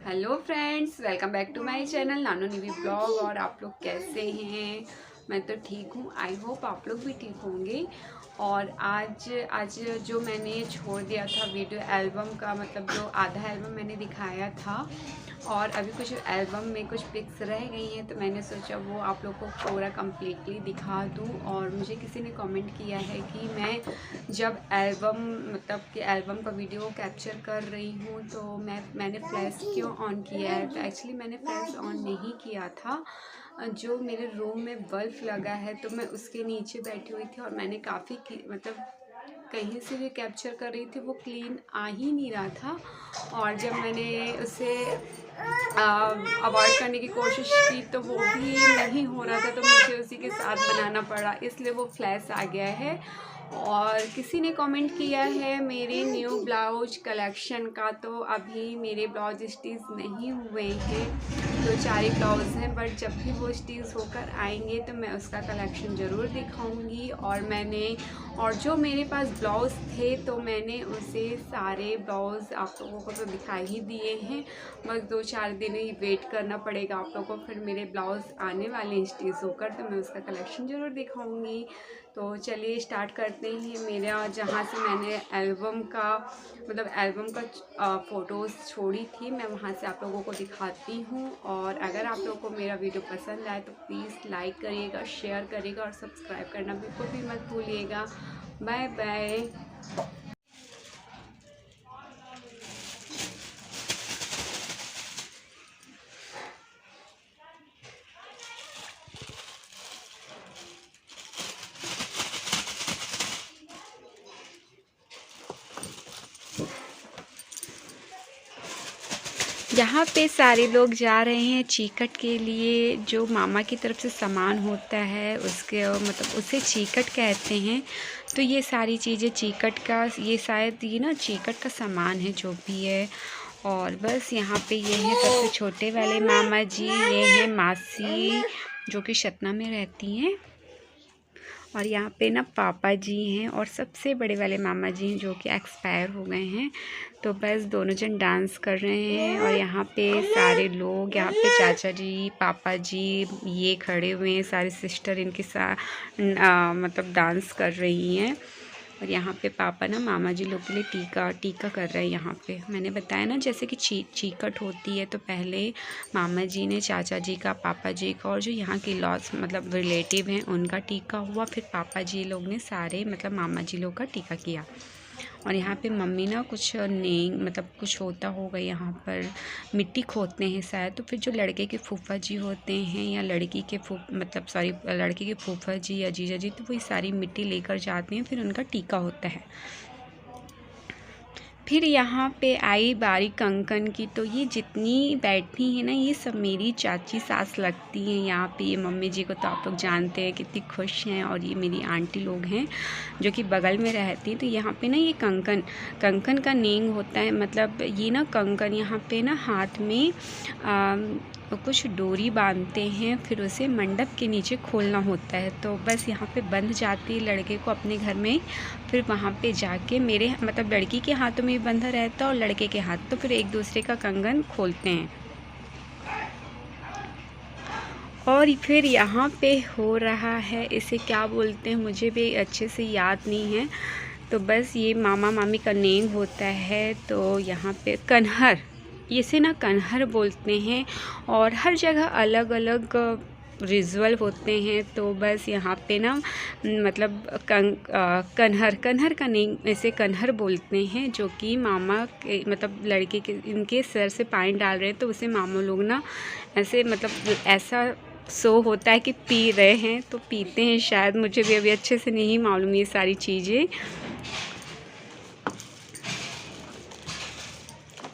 Hello friends, welcome back to my channel Nanu Nivi blog. और आप लोग कैसे हैं? मैं तो ठीक हूँ। आई होप आप लोग भी ठीक होंगे। और आज आज जो मैंने छोड़ दिया था वीडियो एल्बम का, मतलब जो आधा एल्बम मैंने दिखाया था और अभी कुछ एल्बम में कुछ पिक्स रह गई हैं, तो मैंने सोचा वो आप लोग को पूरा कम्प्लीटली दिखा दूँ। और मुझे किसी ने कमेंट किया है कि मैं जब एल्बम मतलब कि एल्बम का वीडियो कैप्चर कर रही हूँ तो मैंने फ्लैश क्यों ऑन किया है। तो एक्चुअली मैंने फ्लैश ऑन नहीं किया था। जो मेरे रूम में बल्ब लगा है तो मैं उसके नीचे बैठी हुई थी और मैंने काफ़ी मतलब कहीं से भी कैप्चर कर रही थी, वो क्लीन आ ही नहीं रहा था। और जब मैंने उसे अवॉइड करने की कोशिश की तो वो भी नहीं हो रहा था, तो मुझे उसी के साथ बनाना पड़ा, इसलिए वो फ्लैश आ गया है। और किसी ने कमेंट किया है मेरे न्यू ब्लाउज कलेक्शन का, तो अभी मेरे ब्लाउज स्टिच नहीं हुए हैं, तो 4 ही ब्लाउज हैं। बट जब भी वो स्टिच होकर आएंगे तो मैं उसका कलेक्शन ज़रूर दिखाऊंगी। और जो मेरे पास ब्लाउज़ थे तो मैंने उसे सारे ब्लाउज़ आप लोगों को तो दिखा ही दिए हैं। बस 2-4 दिन ही वेट करना पड़ेगा आप लोगों को, फिर मेरे ब्लाउज़ आने वाले हैं स्टिच होकर, तो मैं उसका कलेक्शन ज़रूर दिखाऊंगी। तो चलिए स्टार्ट करते हैं। मेरा जहाँ से मैंने एल्बम का मतलब एल्बम का फ़ोटोज़ छोड़ी थी, मैं वहाँ से आप लोगों को दिखाती हूँ। और अगर आप लोगों को मेरा वीडियो पसंद आए तो प्लीज़ लाइक करिएगा, शेयर करिएगा और सब्सक्राइब करना बिल्कुल भी मत भूलिएगा। Bye bye. यहाँ पे सारे लोग जा रहे हैं चीकट के लिए। जो मामा की तरफ से सामान होता है उसके मतलब उसे चीकट कहते हैं। तो ये सारी चीज़ें चीकट का, ये शायद ये ना चीकट का सामान है जो भी है। और बस यहाँ पे ये है सबसे छोटे वाले मामा जी, ये है मासी जो कि सतना में रहती हैं। और यहाँ पे ना पापा जी हैं और सबसे बड़े वाले मामा जी हैं जो कि एक्सपायर हो गए हैं। तो बस दोनों जन डांस कर रहे हैं। और यहाँ पे सारे लोग, यहाँ पे चाचा जी, पापा जी ये खड़े हुए हैं, सारी सिस्टर इनके साथ मतलब डांस कर रही हैं। और यहाँ पे पापा ना मामा जी लोग के लिए टीका कर रहे हैं। यहाँ पे मैंने बताया ना जैसे कि चीकट होती है, तो पहले मामा जी ने चाचा जी का, पापा जी का और जो यहाँ के लॉस मतलब रिलेटिव हैं उनका टीका हुआ। फिर पापा जी लोग ने सारे मतलब मामा जी लोग का टीका किया। और यहाँ पे मम्मी ना कुछ नहीं मतलब कुछ होता होगा, यहाँ पर मिट्टी खोदते हैं शायद। तो फिर जो लड़के के फूफा जी होते हैं या लड़की के लड़के के फूफा जी या जीजा जी, तो वही सारी मिट्टी लेकर जाते हैं, फिर उनका टीका होता है। फिर यहाँ पे आई बारी कंकन की। तो ये जितनी बैठी है ना, ये सब मेरी चाची सास लगती हैं। यहाँ पे ये मम्मी जी को तो आप लोग जानते हैं कितनी खुश हैं। और ये मेरी आंटी लोग हैं जो कि बगल में रहती हैं। तो यहाँ पे ना ये कंकन का नेंग होता है, मतलब ये ना कंकन यहाँ पे ना हाथ में कुछ डोरी बांधते हैं, फिर उसे मंडप के नीचे खोलना होता है। तो बस यहाँ पे बंध जाती है लड़के को अपने घर में। फिर वहाँ पे जाके मेरे मतलब लड़की के हाथों में बंधा रहता है और लड़के के हाथ, तो फिर एक दूसरे का कंगन खोलते हैं। और फिर यहाँ पे हो रहा है, इसे क्या बोलते हैं मुझे भी अच्छे से याद नहीं है। तो बस ये मामा मामी का नेंग होता है। तो यहाँ पे कन्हर, इसे ना कन्हर बोलते हैं। और हर जगह अलग अलग रिजुअल होते हैं। तो बस यहाँ पे ना मतलब कन्हर का नेम ऐसे कन्हर बोलते हैं, जो कि मामा के मतलब लड़के के इनके सर से पानी डाल रहे हैं, तो उसे मामा लोग ना ऐसे मतलब ऐसा शो होता है कि पी रहे हैं, तो पीते हैं शायद, मुझे भी अभी अच्छे से नहीं मालूम ये सारी चीज़ें।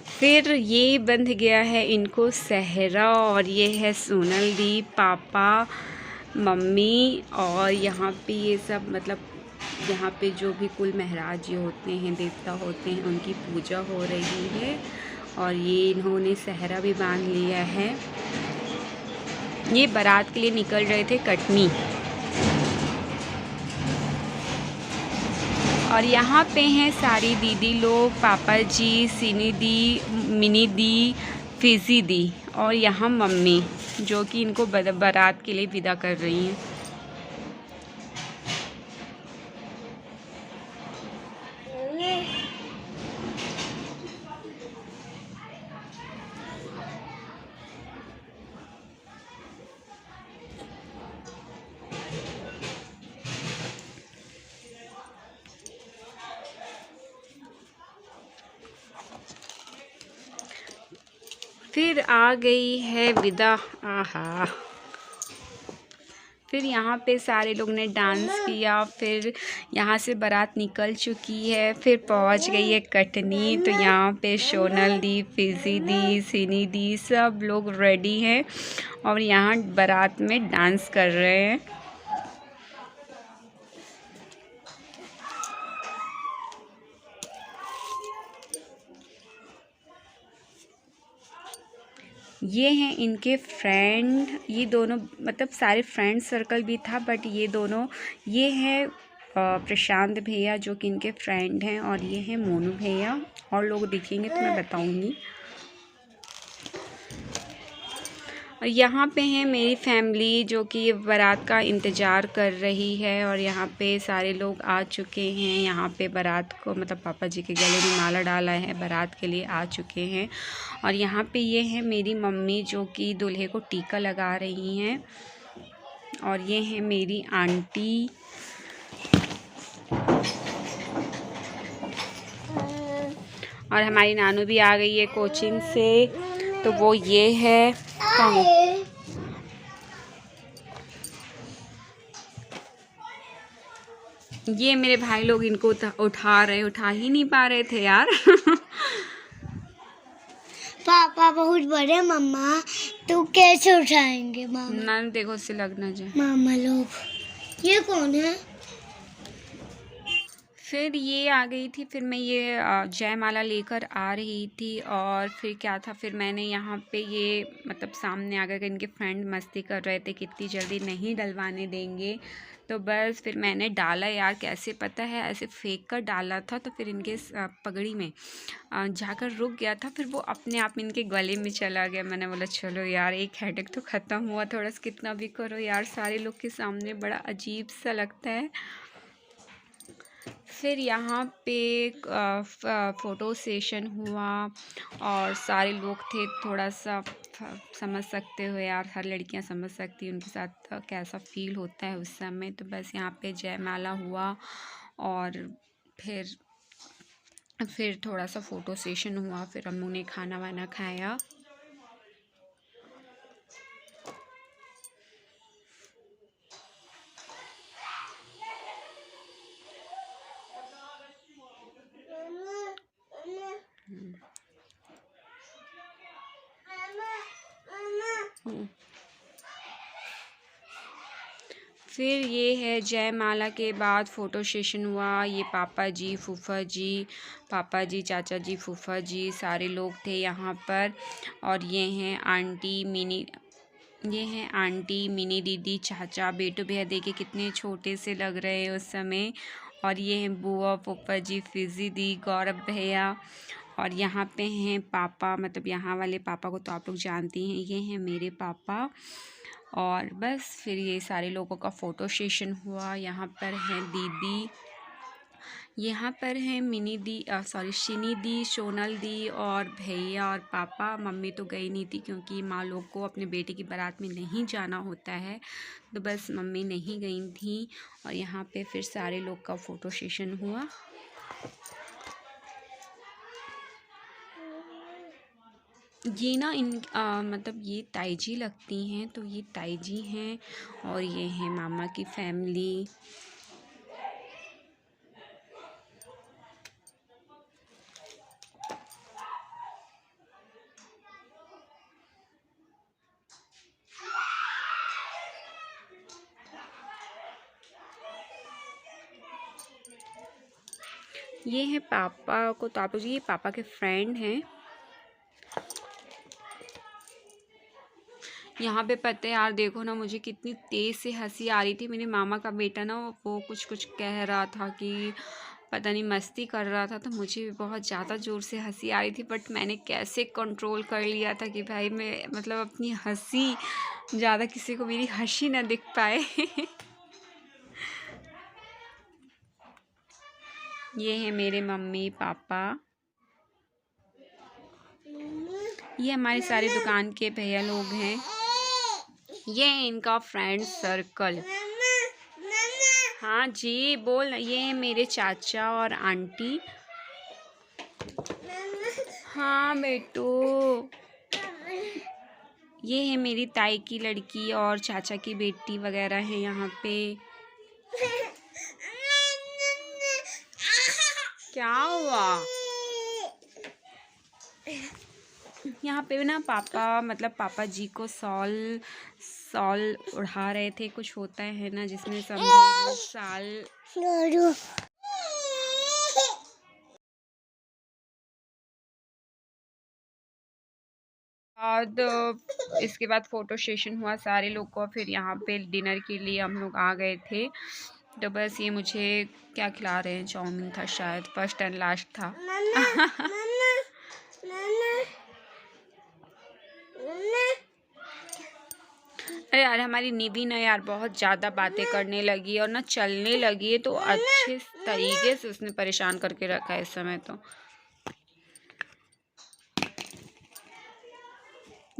फिर ये बंध गया है इनको सहरा। और ये है सोनल दी, पापा, मम्मी। और यहाँ पे ये सब मतलब यहाँ पे जो भी कुल महाराज जी होते हैं, देवता होते हैं, उनकी पूजा हो रही है। और ये इन्होंने सहरा भी बांध लिया है। ये बारात के लिए निकल रहे थे कटनी। और यहाँ पे हैं सारी दीदी लोग, पापा जी, सीनी दी, मिनी दी, फिजी दी और यहाँ मम्मी जो कि इनको बारात के लिए विदा कर रही हैं। फिर आ गई है विदा। आहा, फिर यहाँ पे सारे लोग ने डांस किया। फिर यहाँ से बारात निकल चुकी है, फिर पहुँच गई है कटनी। तो यहाँ पे सोनल दी, फिजी दी, सिनी दी सब लोग रेडी हैं और यहाँ बारात में डांस कर रहे हैं। ये हैं इनके फ्रेंड, ये दोनों मतलब सारे फ्रेंड सर्कल भी था, बट ये दोनों, ये हैं प्रशांत भैया जो कि इनके फ्रेंड हैं, और ये हैं मोनू भैया। और लोग दिखेंगे तो मैं बताऊंगी। और यहाँ पे है मेरी फैमिली जो कि बारात का इंतज़ार कर रही है। और यहाँ पे सारे लोग आ चुके हैं। यहाँ पे बारात को मतलब पापा जी के गले में माला डाला है, बारात के लिए आ चुके हैं। और यहाँ पे ये है मेरी मम्मी जो कि दूल्हे को टीका लगा रही हैं। और ये है मेरी आंटी। और हमारी नानू भी आ गई है कोचिंग से, तो वो ये है। ये मेरे भाई लोग इनको उठा ही नहीं पा रहे थे यार। पापा बहुत बड़े, मम्मा तो कैसे उठाएंगे? मामा ना देखो उससे लग ना जाए। मामा लोग। ये कौन है? फिर ये आ गई थी। फिर मैं ये जयमाला लेकर आ रही थी। और फिर क्या था, फिर मैंने यहाँ पे ये मतलब सामने आकर इनके फ्रेंड मस्ती कर रहे थे कि इतनी जल्दी नहीं डलवाने देंगे, तो बस फिर मैंने डाला यार। कैसे पता है, ऐसे फेंक कर डाला था तो फिर इनके पगड़ी में जाकर रुक गया था। फिर वो अपने आप इनके गले में चला गया। मैंने बोला चलो यार, एक हेडेक तो ख़त्म हुआ। थोड़ा सा कितना भी करो यार, सारे लोग के सामने बड़ा अजीब सा लगता है। फिर यहाँ पे फ़ोटो सेशन हुआ और सारे लोग थे। थोड़ा सा समझ सकते हो यार, हर लड़कियाँ समझ सकती हैं उनके साथ कैसा फ़ील होता है उस समय। तो बस यहाँ पे जयमाला हुआ और फिर थोड़ा सा फ़ोटो सेशन हुआ। फिर हम लोग ने खाना वाना खाया। फिर ये है जयमाला के बाद फ़ोटो सेशन हुआ। ये पापा जी, फूफा जी, पापा जी, चाचा जी, फूफा जी सारे लोग थे यहाँ पर। और ये हैं आंटी मिनी, ये हैं आंटी मिनी दीदी, चाचा, बेटू भैया देखिए कितने छोटे से लग रहे हैं उस समय। और ये हैं बुआ, फूफा जी, फिजी दी, गौरव भैया। और यहाँ पे हैं पापा, मतलब यहाँ वाले पापा को तो आप लोग जानती हैं, ये हैं मेरे पापा। और बस फिर ये सारे लोगों का फ़ोटो सेशन हुआ। यहाँ पर है दीदी, यहाँ पर है मिनी दी, शिनी दी, सोनल दी और भैया और पापा। मम्मी तो गई नहीं थी क्योंकि माँ लोग को अपने बेटे की बारात में नहीं जाना होता है, तो बस मम्मी नहीं गई थी। और यहाँ पे फिर सारे लोग का फ़ोटो सेशन हुआ। ये ना मतलब ये ताई जी लगती हैं, तो ये ताई जी हैं। और ये हैं मामा की फैमिली। ये है पापा को, तो आप लोग ये पापा के फ्रेंड हैं। यहाँ पे पता है यार, देखो ना, मुझे कितनी तेज़ से हंसी आ रही थी। मेरे मामा का बेटा ना वो कुछ कह रहा था कि पता नहीं मस्ती कर रहा था, तो मुझे भी बहुत ज़्यादा ज़ोर से हंसी आ रही थी, बट मैंने कैसे कंट्रोल कर लिया था कि भाई मैं मतलब अपनी हंसी ज़्यादा किसी को मेरी हंसी ना दिख पाए। ये है मेरे मम्मी पापा, ये हमारे सारे दुकान के भैया लोग हैं, ये है इनका फ्रेंड सर्कल। हाँ जी बोल। ये है मेरे चाचा और आंटी। हाँ बेटू। ये है मेरी ताई की लड़की और चाचा की बेटी वगैरह है यहाँ पे। क्या हुआ? यहाँ पे ना पापा मतलब पापा जी को सॉल उड़ा रहे थे। कुछ होता है ना जिसमें सभी लोग साल बाद इसके बाद फ़ोटो सेशन हुआ सारे लोग को। फिर यहाँ पे डिनर के लिए हम लोग आ गए थे। तो बस ये मुझे क्या खिला रहे हैं, चाउमीन था शायद, फर्स्ट एंड लास्ट था। अरे यार हमारी निधि ना यार बहुत ज़्यादा बातें करने लगी और ना चलने लगी है, तो अच्छे तरीके से उसने परेशान करके रखा है इस समय। तो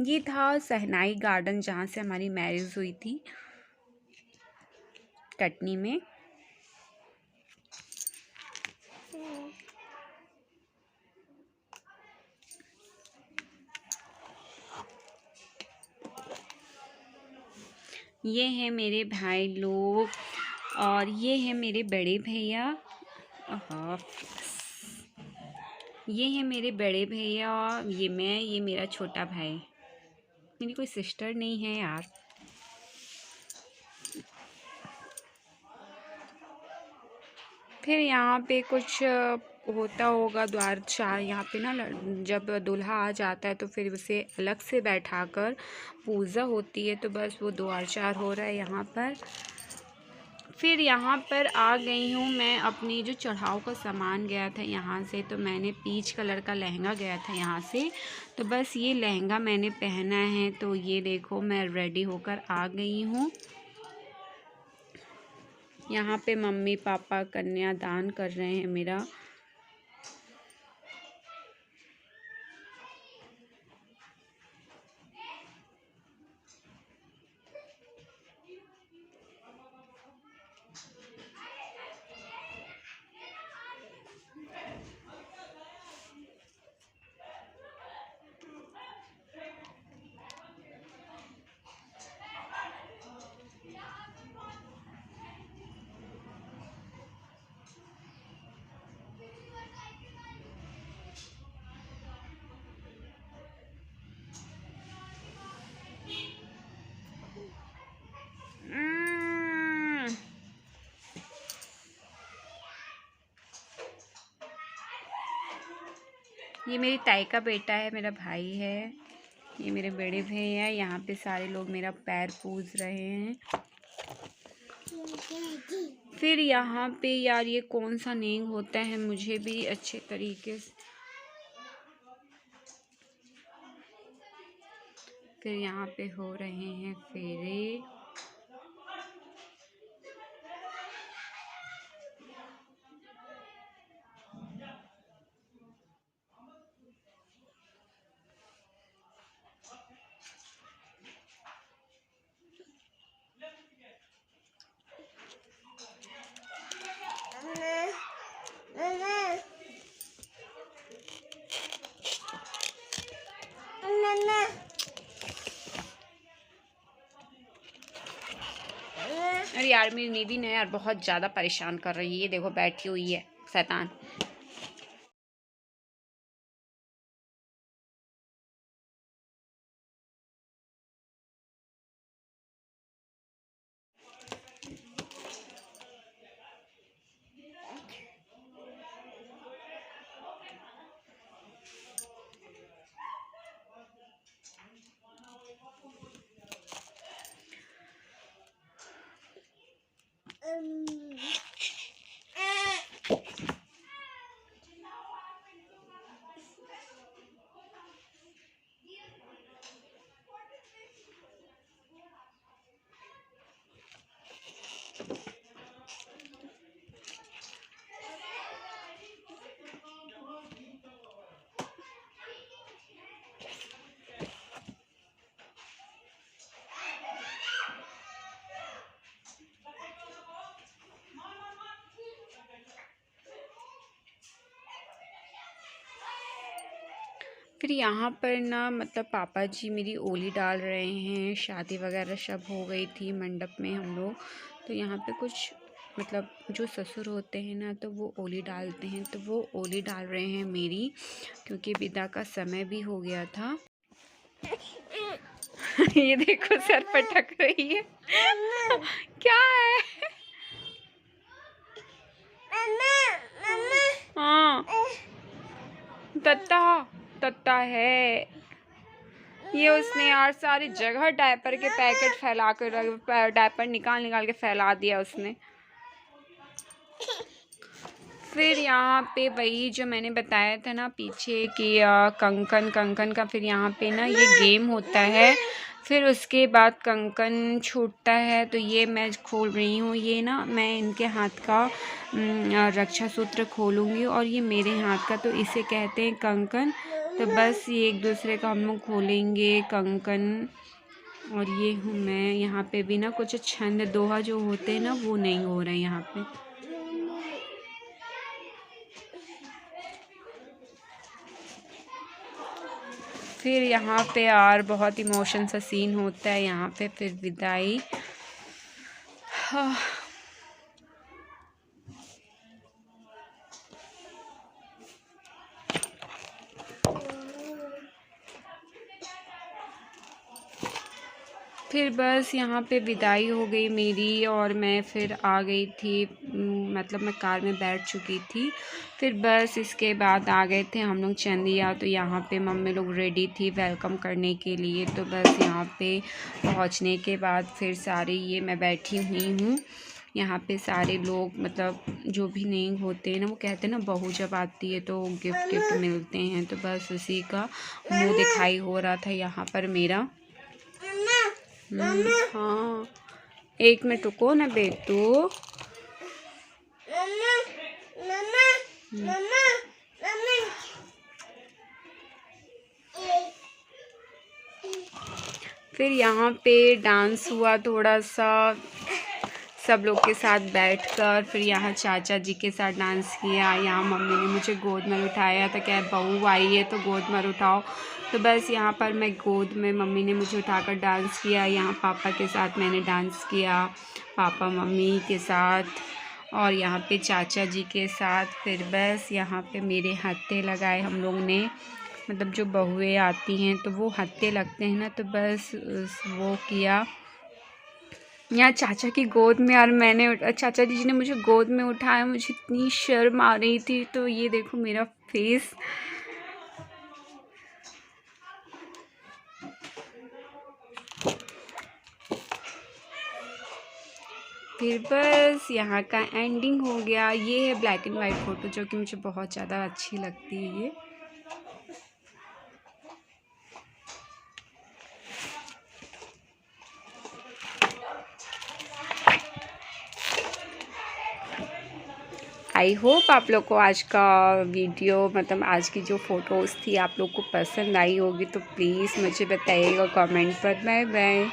ये था सहनाई गार्डन जहाँ से हमारी मैरिज हुई थी, कटनी में। ये हैं मेरे भाई लोग और ये हैं मेरे बड़े भैया। ये हैं मेरे बड़े भैया, ये मैं, ये मेरा छोटा भाई। मेरी कोई सिस्टर नहीं है यार। फिर यहाँ पे कुछ होता होगा द्वार चार। यहाँ पे ना जब दूल्हा आ जाता है तो फिर उसे अलग से बैठाकर पूजा होती है। तो बस वो द्वार चार हो रहा है यहाँ पर। फिर यहाँ पर आ गई हूँ मैं। अपनी जो चढ़ाव का सामान गया था यहाँ से, तो मैंने पीच कलर का लहंगा गया था यहाँ से, तो बस ये लहंगा मैंने पहना है। तो ये देखो मैं रेडी होकर आ गई हूँ। यहाँ पे मम्मी पापा कन्यादान कर रहे हैं मेरा। ये मेरी ताई का बेटा है, मेरा भाई है। ये मेरे बड़े भैया। यहाँ पे सारे लोग मेरा पैर पूज रहे हैं। फिर यहाँ पे यार ये कौन सा नेम होता है मुझे भी अच्छे तरीके से। फिर यहाँ पे हो रहे हैं फेरे। अरे यार मेरी निधि ने यार बहुत ज़्यादा परेशान कर रही है। ये देखो बैठी हुई है शैतान। फिर यहाँ पर ना मतलब पापा जी मेरी ओली डाल रहे हैं। शादी वगैरह सब हो गई थी मंडप में हम लोग, तो यहाँ पे कुछ मतलब जो ससुर होते हैं ना तो वो ओली डालते हैं, तो वो ओली डाल रहे हैं मेरी, क्योंकि विदा का समय भी हो गया था। ये देखो सर पटक रही है। क्या है? हाँ तत्ता तत्ता है ये। उसने यार सारी जगह डायपर के पैकेट फैला कर डायपर निकाल के फैला दिया उसने। फिर यहाँ पे वही जो मैंने बताया था ना पीछे कि कंकन का फिर यहाँ पे ना ये गेम होता है। फिर उसके बाद कंकन छूटता है, तो ये मैं खोल रही हूँ। ये ना मैं इनके हाथ का रक्षा सूत्र खोलूँगी और ये मेरे हाथ का, तो इसे कहते हैं कंकन। तो बस ये एक दूसरे का हम लोग खोलेंगे कंकन। और ये हूँ मैं। यहाँ पे भी ना कुछ छंद दोहा जो होते हैं ना वो नहीं हो रहे यहाँ पे। फिर यहाँ पे यार बहुत इमोशन सा सीन होता है यहाँ पे। फिर विदाई। फिर बस यहाँ पे विदाई हो गई मेरी और मैं फिर आ गई थी, मतलब मैं कार में बैठ चुकी थी। फिर बस इसके बाद आ गए थे हम लोग चंदिया। तो यहाँ पे मम्मी लोग रेडी थी वेलकम करने के लिए। तो बस यहाँ पे पहुँचने के बाद फिर सारे ये मैं बैठी हुई हूँ। यहाँ पे सारे लोग मतलब जो भी नहीं होते हैं ना, वो कहते हैं ना बहू जब आती है तो गिफ्ट मिलते हैं, तो बस उसी का मुँह दिखाई हो रहा था यहाँ पर मेरा। हाँ एक मिनट रुको ना बेटू। फिर यहाँ पे डांस हुआ थोड़ा सा सब लोग के साथ बैठकर। फिर यहाँ चाचा जी के साथ डांस किया। यहाँ मम्मी ने मुझे गोद में उठाया तो क्या बहू आई है तो गोद में उठाओ। तो बस यहाँ पर मैं गोद में मम्मी ने मुझे उठाकर डांस किया। यहाँ पापा के साथ मैंने डांस किया, पापा मम्मी के साथ और यहाँ पे चाचा जी के साथ। फिर बस यहाँ पे मेरे हत्थे लगाए हम लोग ने, मतलब जो बहुएँ आती हैं तो वो हत्थे लगते हैं ना, तो बस वो किया। यहाँ चाचा की गोद में और मैंने चाचा जी ने मुझे गोद में उठाया। मुझे इतनी शर्म आ रही थी। तो ये देखो मेरा फेस। फिर बस यहाँ का एंडिंग हो गया। ये है ब्लैक एंड वाइट फ़ोटो जो कि मुझे बहुत ज़्यादा अच्छी लगती है ये। आई होप आप लोग को आज का वीडियो मतलब आज की जो फ़ोटोज़ थी आप लोग को पसंद आई होगी। तो प्लीज़ मुझे बताइएगा कमेंट पर। Bye bye.